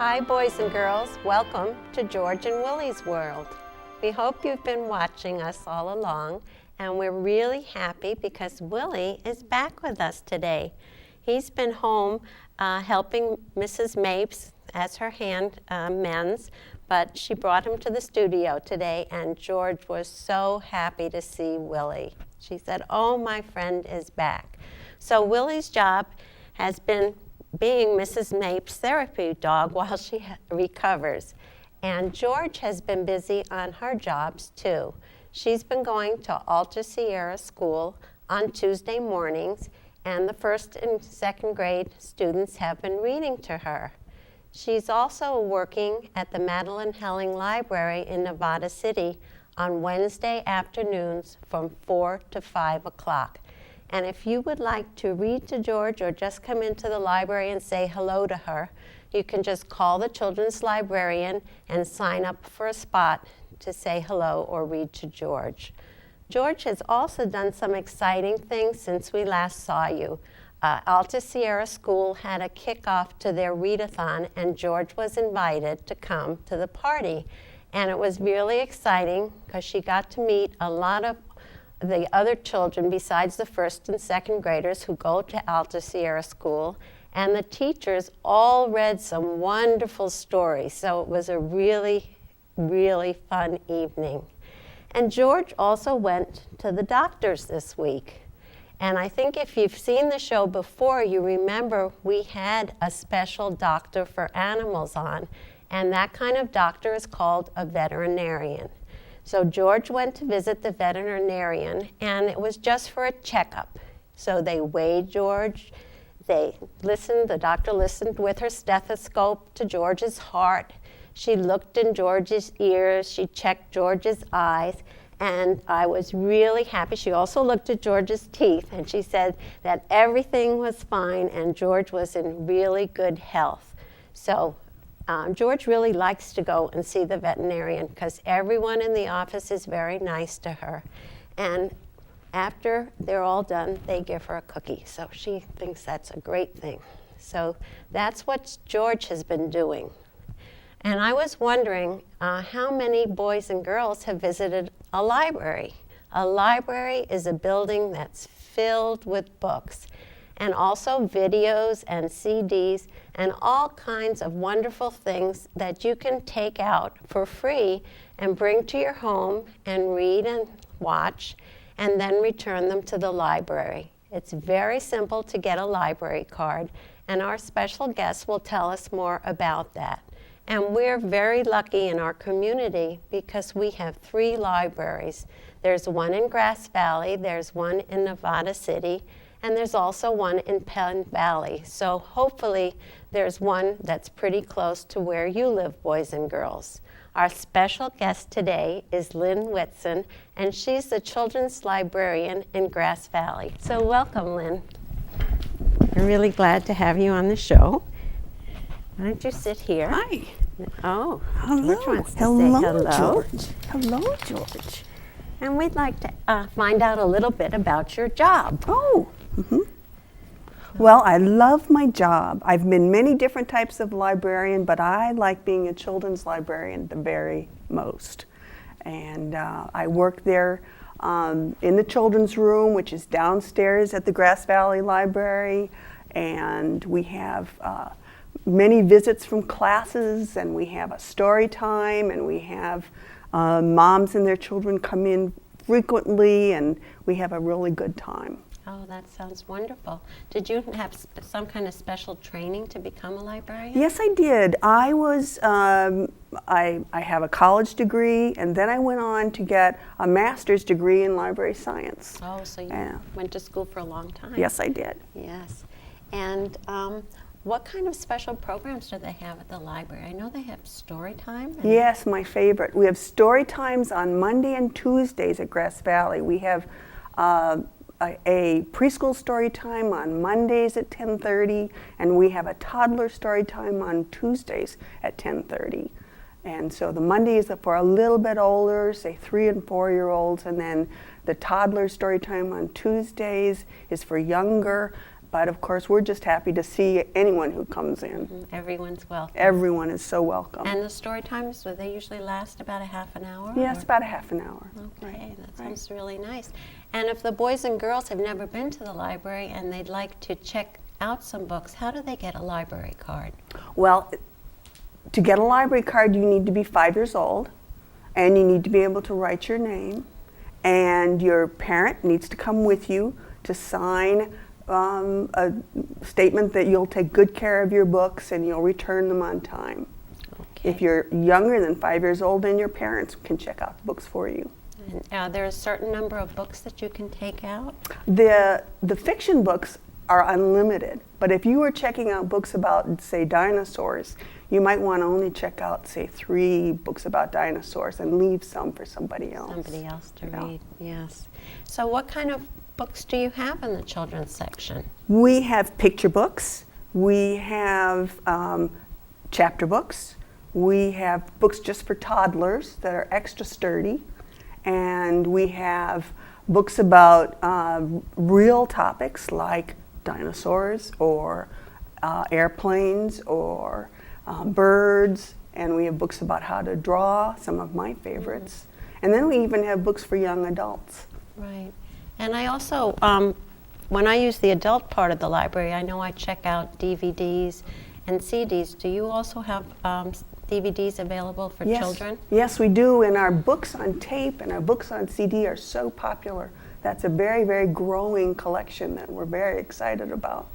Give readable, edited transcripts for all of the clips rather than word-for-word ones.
Hi boys and girls, welcome to George and Willy's World. We hope you've been watching us all along, and we're really happy because Willy is back with us today. He's been home helping Mrs. Mapes as her hand mends, but she brought him to the studio today, and George was so happy to see Willy. She said, "Oh, my friend is back." So Willy's job has been being Mrs. Mapes' therapy dog while she recovers. And George has been busy on her jobs too. She's been going to Alta Sierra School on Tuesday mornings, and the first and second grade students have been reading to her. She's also working at the Helen Library in Nevada City on Wednesday afternoons from 4 to 5 o'clock. And if you would like to read to George or just come into the library and say hello to her, you can just call the children's librarian and sign up for a spot to say hello or read to George. George has also done some exciting things since we last saw you. Alta Sierra School had a kickoff to their readathon, and George was invited to come to the party. And it was really exciting because she got to meet a lot of the other children besides the first and second graders who go to Alta Sierra School, and the teachers all read some wonderful stories. So it was a really, really fun evening. And George also went to the doctor's this week. And I think if you've seen the show before, you remember we had a special doctor for animals on, and that kind of doctor is called a veterinarian. So George went to visit the veterinarian, and it was just for a checkup. So they weighed George, the doctor listened with her stethoscope to George's heart. She looked in George's ears, she checked George's eyes, and I was really happy. She also looked at George's teeth, and she said that everything was fine and George was in really good health. So George really likes to go and see the veterinarian because everyone in the office is very nice to her. And after they're all done, they give her a cookie. So she thinks that's a great thing. So that's what George has been doing. And I was wondering how many boys and girls have visited a library. A library is a building that's filled with books, and also videos and CDs and all kinds of wonderful things that you can take out for free and bring to your home and read and watch and then return them to the library. It's very simple to get a library card, and our special guest will tell us more about that. And we're very lucky in our community because we have 3 libraries. There's one in Grass Valley, there's one in Nevada City, and there's also one in Penn Valley. So hopefully there's one that's pretty close to where you live, boys and girls. Our special guest today is Lynn Whitson, and she's the children's librarian in Grass Valley. So welcome, Lynn. We're really glad to have you on the show. Why don't you sit here? Hi. Oh, Hello. George wants to Hello, say hello. George. Hello, George. And we'd like to find out a little bit about your job. Oh. Well, I love my job. I've been many different types of librarian, but I like being a children's librarian the very most. And I work there in the children's room, which is downstairs at the Grass Valley Library. And we have many visits from classes, and we have a story time, and we have moms and their children come in frequently, and we have a really good time. Oh, that sounds wonderful. Did you have some kind of special training to become a librarian? Yes, I did. I was, I have a college degree, and then I went on to get a master's degree in library science. Oh, so you went to school for a long time. Yes, I did. Yes. And what kind of special programs do they have at the library? I know they have story time. Yes, my favorite. We have story times on Monday and Tuesdays at Grass Valley. We have a preschool story time on Mondays at 10:30, and we have a toddler story time on Tuesdays at 10:30. And so the Mondays are for a little bit older, say 3 and 4-year-olds, and then the toddler story time on Tuesdays is for younger, But of course, we're just happy to see anyone who comes in. Everyone's welcome. Everyone is so welcome. And the story times, do they usually last about a half an hour? Yes, or? about a half an hour. Okay, that sounds really nice. And if the boys and girls have never been to the library and they'd like to check out some books, how do they get a library card? Well, to get a library card, you need to be 5 years old, and you need to be able to write your name, and your parent needs to come with you to sign a statement that you'll take good care of your books and you'll return them on time. Okay. If you're younger than 5 years old, then your parents can check out the books for you. And are there a certain number of books that you can take out? The fiction books are unlimited, but if you were checking out books about, say, dinosaurs, you might want to only check out, say, 3 books about dinosaurs and leave some for somebody else. Somebody else to read, yes. So what kind of books do you have in the children's section? We have picture books, we have chapter books, we have books just for toddlers that are extra sturdy, and we have books about real topics like dinosaurs or airplanes or birds, and we have books about how to draw, some of my favorites. And then we even have books for young adults. Right. And I also, when I use the adult part of the library, I know I check out DVDs and CDs. Do you also have DVDs available for children? Yes, we do, and our books on tape and our books on CD are so popular. That's a very, very growing collection that we're very excited about.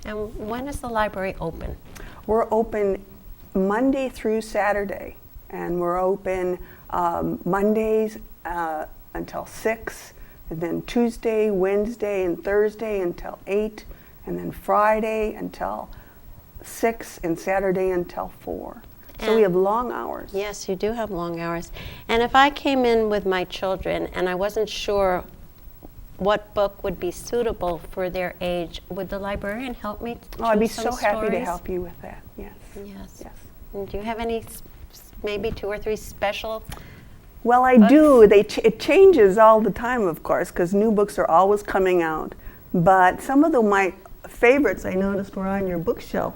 And when is the library open? We're open Monday through Saturday, and we're open Mondays until 6, and then Tuesday, Wednesday, and Thursday until 8, and then Friday until 6, and Saturday until 4. So we have long hours. Yes, you do have long hours. And if I came in with my children and I wasn't sure what book would be suitable for their age, would the librarian help me? Oh, I'd be choose so some happy to stories? help you with that. Yes. Yes. Yes. And do you have any, maybe 2 or 3 special? Well, I do. It changes all the time, of course, because new books are always coming out. But some of my favorites I noticed were on your bookshelf.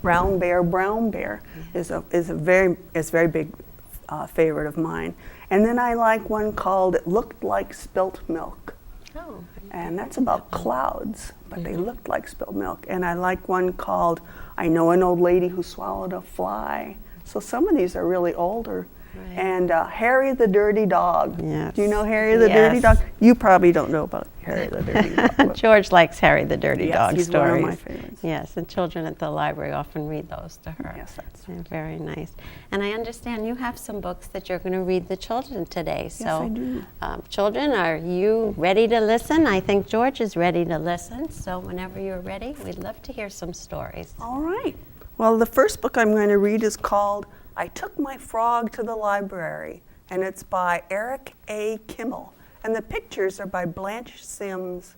Brown Bear is a very big favorite of mine. And then I like one called It Looked Like Spilt Milk. Oh. And that's about clouds, but they looked like spilled milk. And I like one called I Know an Old Lady Who Swallowed a Fly. So some of these are really older. Right. And Harry the Dirty Dog. Yes. Do you know Harry the Dirty Dog? You probably don't know about Harry the Dirty Dog. George likes Harry the Dirty Yes, Dog he's stories. one of my favorites. Yes, and children at the library often read those to her. Yes, that's They're very nice. And I understand you have some books that you're going to read the children today. So, Yes, I do. Children, are you ready to listen? I think George is ready to listen. So whenever you're ready, we'd love to hear some stories. All right. Well, the first book I'm going to read is called I Took My Frog to the Library, and it's by Eric A. Kimmel, and the pictures are by Blanche Sims.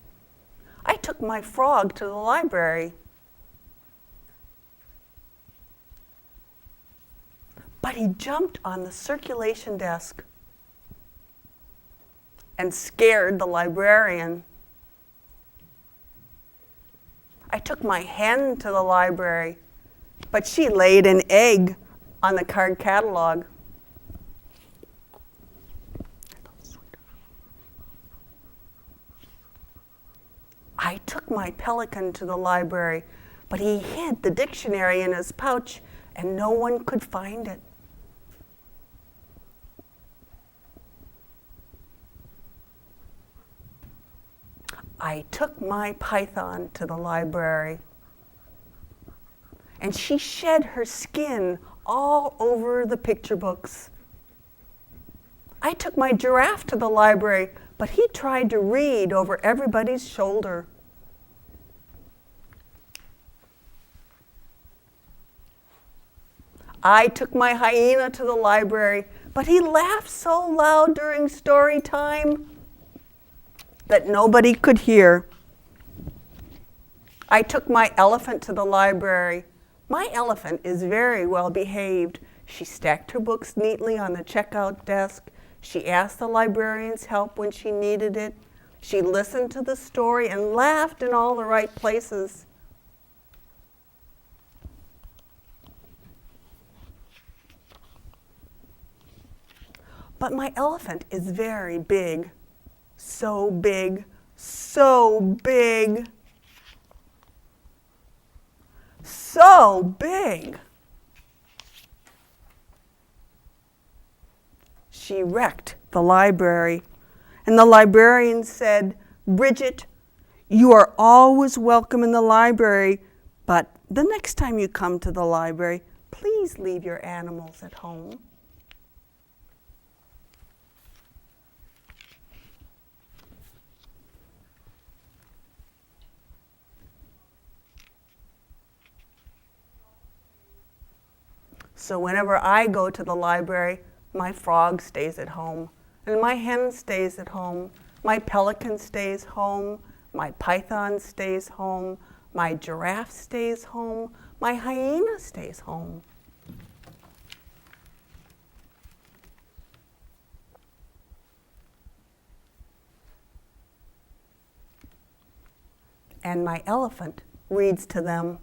I took my frog to the library, but he jumped on the circulation desk and scared the librarian. I took my hen to the library, but she laid an egg on the card catalog. I took my pelican to the library, but he hid the dictionary in his pouch and no one could find it. I took my python to the library, and she shed her skin all over the picture books. I took my giraffe to the library, but he tried to read over everybody's shoulder. I took my hyena to the library, but he laughed so loud during story time that nobody could hear. I took my elephant to the library. My elephant is very well behaved. She stacked her books neatly on the checkout desk. She asked the librarian's help when she needed it. She listened to the story and laughed in all the right places. But my elephant is very big, so big, so big, so big. She wrecked the library, and the librarian said, "Bridget, you are always welcome in the library, but the next time you come to the library, please leave your animals at home." So whenever I go to the library, my frog stays at home, and my hen stays at home, my pelican stays home, my python stays home, my giraffe stays home, my hyena stays home. And my elephant reads to them.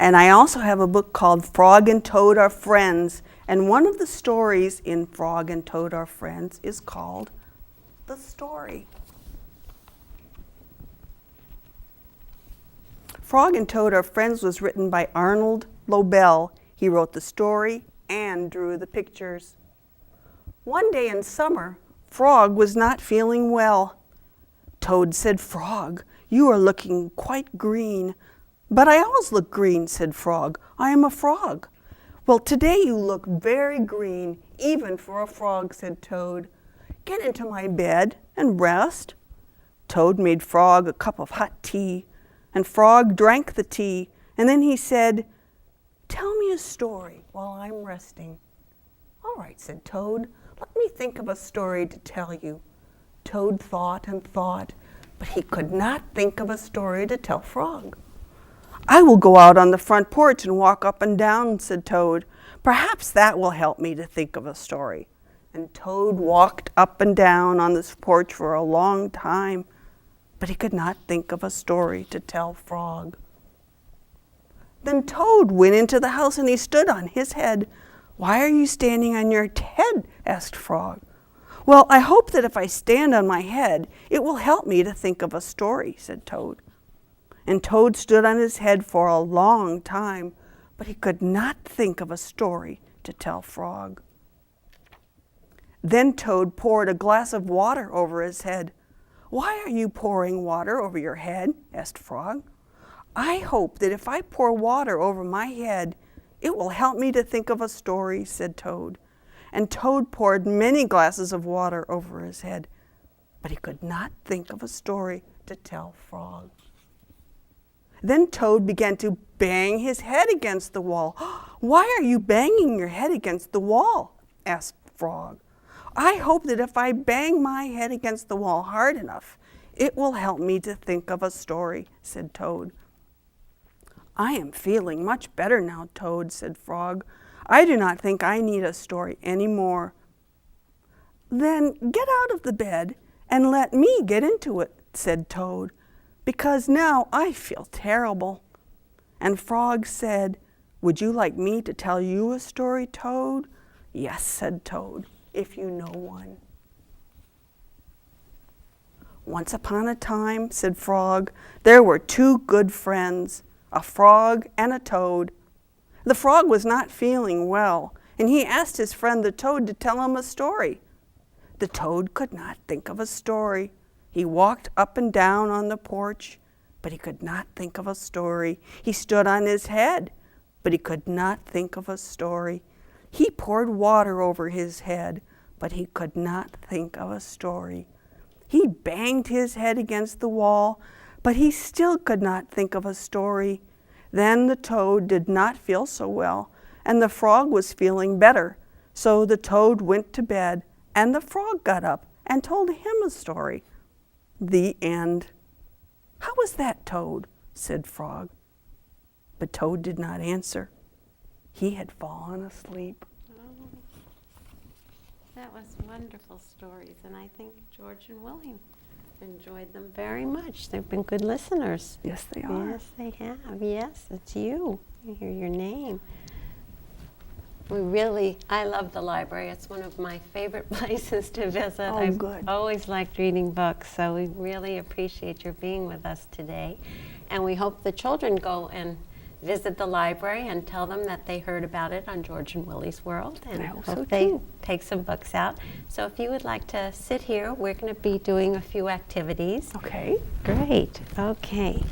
And I also have a book called Frog and Toad Are Friends. And one of the stories in Frog and Toad Are Friends is called The Story. Frog and Toad Are Friends was written by Arnold Lobel. He wrote the story and drew the pictures. One day in summer, Frog was not feeling well. Toad said, "Frog, you are looking quite green." "But I always look green," said Frog. "I am a frog." "Well, today you look very green, even for a frog," said Toad. "Get into my bed and rest." Toad made Frog a cup of hot tea, and Frog drank the tea, and then he said, "Tell me a story while I'm resting." "All right," said Toad. "Let me think of a story to tell you." Toad thought and thought, but he could not think of a story to tell Frog. "I will go out on the front porch and walk up and down," said Toad. "Perhaps that will help me to think of a story." And Toad walked up and down on this porch for a long time, but he could not think of a story to tell Frog. Then Toad went into the house and he stood on his head. "Why are you standing on your head?" asked Frog. "Well, I hope that if I stand on my head, it will help me to think of a story," said Toad. And Toad stood on his head for a long time, but he could not think of a story to tell Frog. Then Toad poured a glass of water over his head. "Why are you pouring water over your head?" asked Frog. "I hope that if I pour water over my head, it will help me to think of a story," said Toad. And Toad poured many glasses of water over his head, but he could not think of a story to tell Frog. Then Toad began to bang his head against the wall. "Why are you banging your head against the wall?" asked Frog. "I hope that if I bang my head against the wall hard enough, it will help me to think of a story," said Toad. "I am feeling much better now, Toad," said Frog. "I do not think I need a story anymore." "Then get out of the bed and let me get into it," said Toad, "because now I feel terrible." And Frog said, "Would you like me to tell you a story, Toad?" "Yes," said Toad, "if you know one." "Once upon a time," said Frog, "there were two good friends, a frog and a toad. The frog was not feeling well, and he asked his friend the toad to tell him a story. The toad could not think of a story. He walked up and down on the porch, but he could not think of a story. He stood on his head, but he could not think of a story. He poured water over his head, but he could not think of a story. He banged his head against the wall, but he still could not think of a story. Then the toad did not feel so well, and the frog was feeling better. So the toad went to bed, and the frog got up and told him a story. The end. "How was that, Toad?" said Frog. But Toad did not answer. He had fallen asleep. Oh, that was wonderful stories, and I think George and Willy enjoyed them very much. They've been good listeners. Yes, they are. Yes, they have. Yes, it's you. You hear your name. I love the library. It's one of my favorite places to visit. Oh, I've good. always liked reading books, so we really appreciate your being with us today. And we hope the children go and visit the library and tell them that they heard about it on George and Willy's World. And I hope so, they too. take some books out. So if you would like to sit here, we're going to be doing a few activities. Okay. Great. Okay.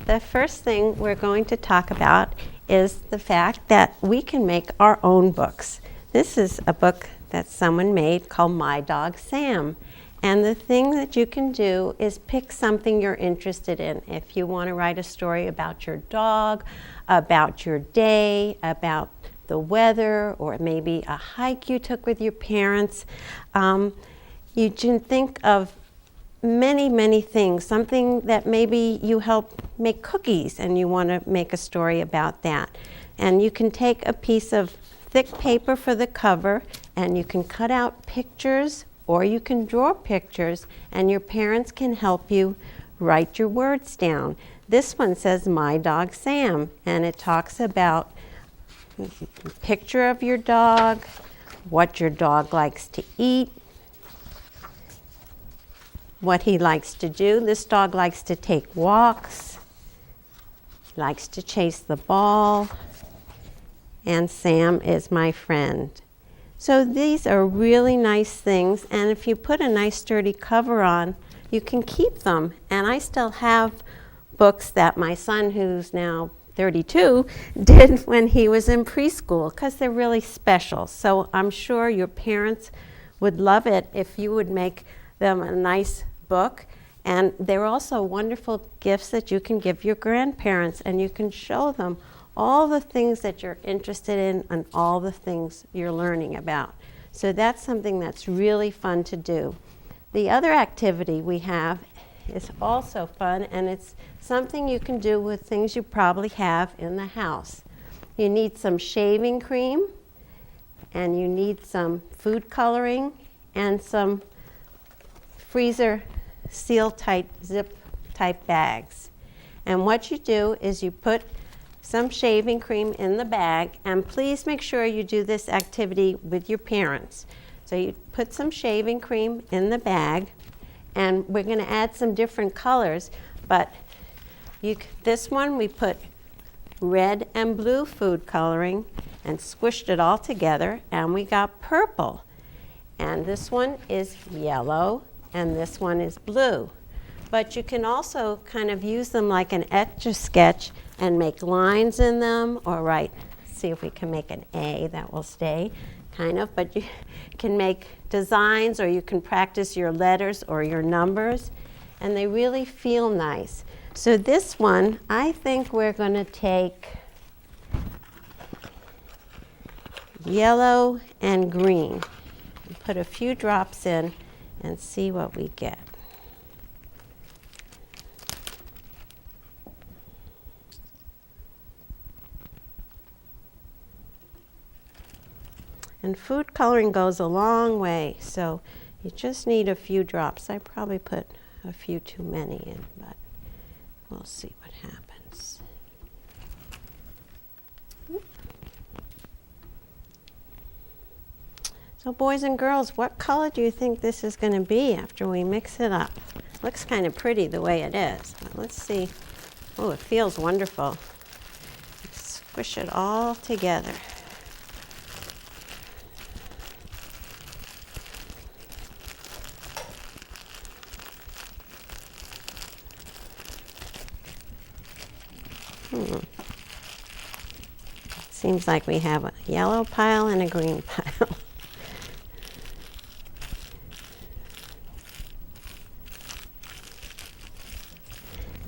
The first thing we're going to talk about is the fact that we can make our own books. This is a book that someone made called My Dog Sam. And the thing that you can do is pick something you're interested in. If you want to write a story about your dog, about your day, about the weather, or maybe a hike you took with your parents, you can think of many things. Something that maybe you help make cookies and you want to make a story about that. And you can take a piece of thick paper for the cover and you can cut out pictures, or you can draw pictures, and your parents can help you write your words down. This one says My Dog Sam, and it talks about a picture of your dog, what your dog likes to eat, what he likes to do. This dog likes to take walks, likes to chase the ball, and Sam is my friend. So these are really nice things, and if you put a nice sturdy cover on, you can keep them. And I still have books that my son, who's now 32, did when he was in preschool, because they're really special. So I'm sure your parents would love it if you would make them a nice book. And they're also wonderful gifts that you can give your grandparents, and you can show them all the things that you're interested in and all the things you're learning about. So that's something that's really fun to do. The other activity we have is also fun, and it's something you can do with things you probably have in the house. You need some shaving cream, and you need some food coloring, and some freezer seal-tight, zip-type bags. And what you do is you put some shaving cream in the bag, and please make sure you do this activity with your parents. So you put some shaving cream in the bag, and we're going to add some different colors, but this one we put red and blue food coloring and squished it all together, and we got purple. And this one is yellow, and this one is blue. But you can also kind of use them like an Etch-a-Sketch and make lines in them, or see if we can make an A that will stay, kind of. But you can make designs, or you can practice your letters or your numbers, and they really feel nice. So this one, I think we're going to take yellow and green and put a few drops in and see what we get. And food coloring goes a long way, so you just need a few drops. I probably put a few too many in, but we'll see what happens. So boys and girls, what color do you think this is going to be after we mix it up? Looks kind of pretty the way it is, but let's see. Oh, it feels wonderful. Squish it all together. Seems like we have a yellow pile and a green pile.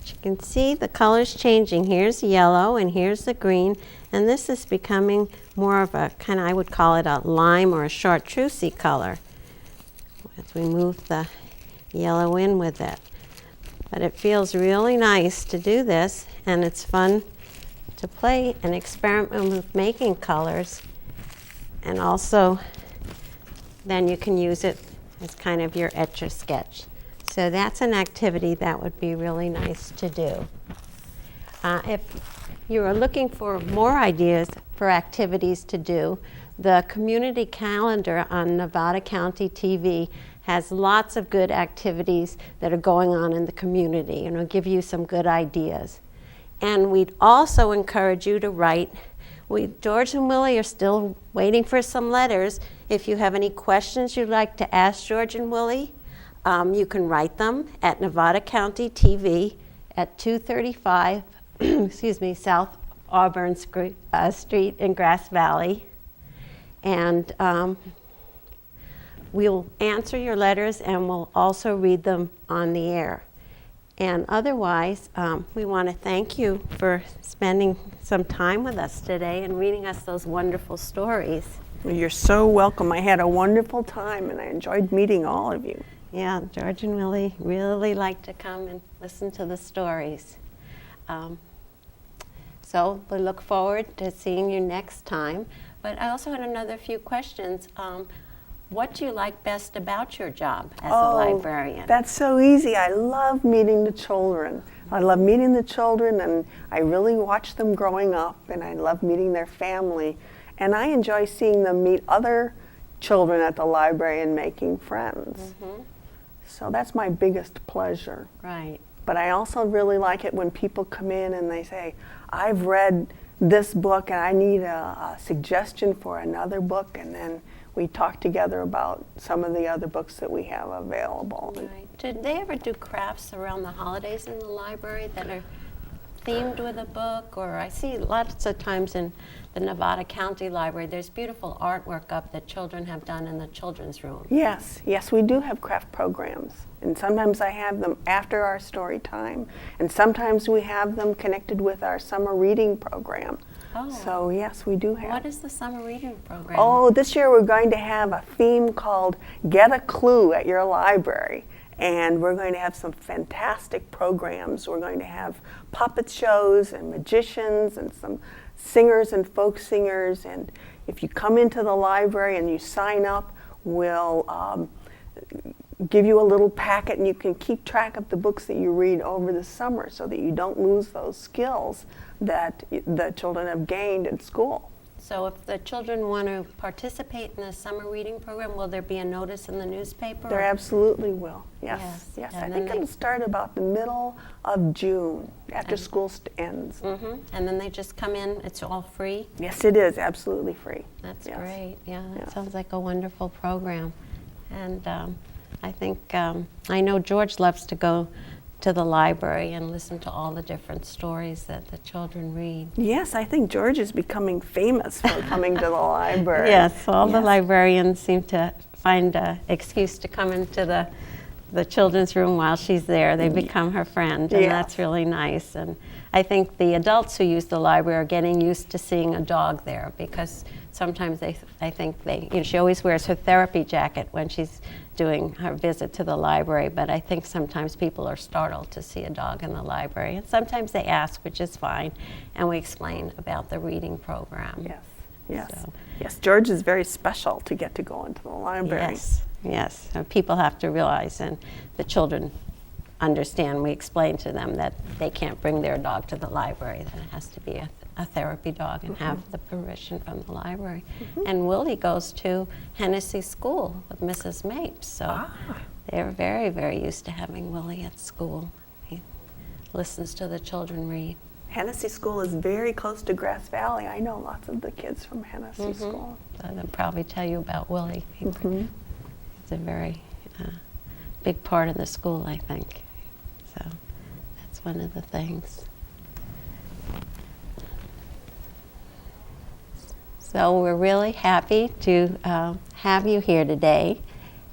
As you can see, the color's changing. Here's yellow and here's the green, and this is becoming more of a kind of, I would call it a lime or a chartreusey color as we move the yellow in with it. But it feels really nice to do this, and it's fun to play and experiment with making colors, and also then you can use it as kind of your Etch-a-Sketch. So that's an activity that would be really nice to do. If you are looking for more ideas for activities to do, the community calendar on Nevada County TV has lots of good activities that are going on in the community, and it'll give you some good ideas. And we'd also encourage you to write. George and Willy are still waiting for some letters. If you have any questions you'd like to ask George and Willy, you can write them at Nevada County TV at 235 South Auburn Street in Grass Valley. And we'll answer your letters, and we'll also read them on the air. And otherwise, we want to thank you for spending some time with us today and reading us those wonderful stories. Well, you're so welcome. I had a wonderful time, and I enjoyed meeting all of you. Yeah, George and Willy really like to come and listen to the stories. So we look forward to seeing you next time. But I also had another few questions. What do you like best about your job as a librarian? That's so easy. I love meeting the children. I love meeting the children, and I really watch them growing up, and I love meeting their family. And I enjoy seeing them meet other children at the library and making friends. Mm-hmm. So that's my biggest pleasure. Right. But I also really like it when people come in and they say, I've read this book and I need a suggestion for another book, and then we talk together about some of the other books that we have available. Right. Did they ever do crafts around the holidays in the library that are themed with a book? Or I see lots of times in the Nevada County Library, there's beautiful artwork up that children have done in the children's room. Yes, we do have craft programs. And sometimes I have them after our story time. And sometimes we have them connected with our summer reading program. Oh. So yes, we do have. What is the summer reading program? Oh, this year we're going to have a theme called Get a Clue at Your Library. And we're going to have some fantastic programs. We're going to have puppet shows and magicians and some singers and folk singers. And if you come into the library and you sign up, we'll give you a little packet, and you can keep track of the books that you read over the summer so that you don't lose those skills that the children have gained in school. So if the children want to participate in the summer reading program, will there be a notice in the newspaper? There absolutely will, yes. Yes. I think it'll start about the middle of June, after school ends. Mm-hmm. And then they just come in, it's all free? Yes, it is absolutely free. That's Yes. great. Yeah, that Yes. sounds like a wonderful program. And I think, I know George loves to go to the library and listen to all the different stories that the children read. Yes, I think George is becoming famous for coming to the library. Yes, all the Yes. librarians seem to find an excuse to come into the children's room while she's there. They become her friend, and Yes. that's really nice. And I think the adults who use the library are getting used to seeing a dog there, because sometimes she always wears her therapy jacket when she's doing her visit to the library, but I think sometimes people are startled to see a dog in the library. And sometimes they ask, which is fine, and we explain about the reading program. Yes. So- Yes, George is very special to get to go into the library. Yes. So people have to realize, and the children understand, we explain to them that they can't bring their dog to the library, that it has to be a therapy dog and have the permission from the library. And Willy goes to Hennessy School with Mrs. Mapes, so they're very, very used to having Willy at school. He listens to the children read. Hennessy School is very close to Grass Valley. I know lots of the kids from Hennessy School. So they'll probably tell you about Willy. It's a very big part of the school, I think. So that's one of the things. So we're really happy to have you here today,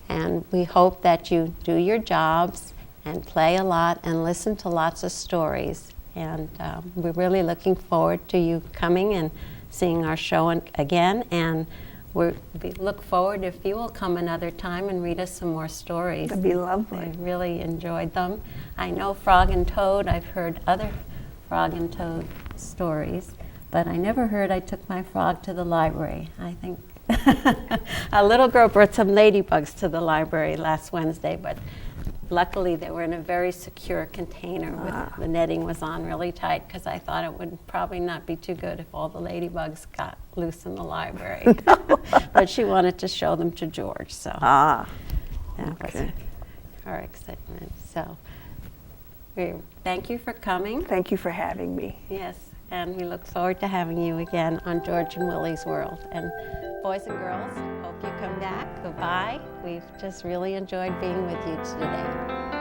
and we hope that you do your jobs and play a lot and listen to lots of stories. And we're really looking forward to you coming and seeing our show again, and we look forward if you will come another time and read us some more stories. That'd be lovely. I really enjoyed them. I know Frog and Toad, I've heard other Frog and Toad stories, but I never heard I took my frog to the library. I think a little girl brought some ladybugs to the library last Wednesday, but luckily they were in a very secure container with the netting was on really tight, because I thought it would probably not be too good if all the ladybugs got loose in the library. But she wanted to show them to George, so that was her excitement. So we thank you for coming. Thank you for having me. Yes, and we look forward to having you again on George and Willy's World. And boys and girls, hope you come back. Goodbye. We've just really enjoyed being with you today.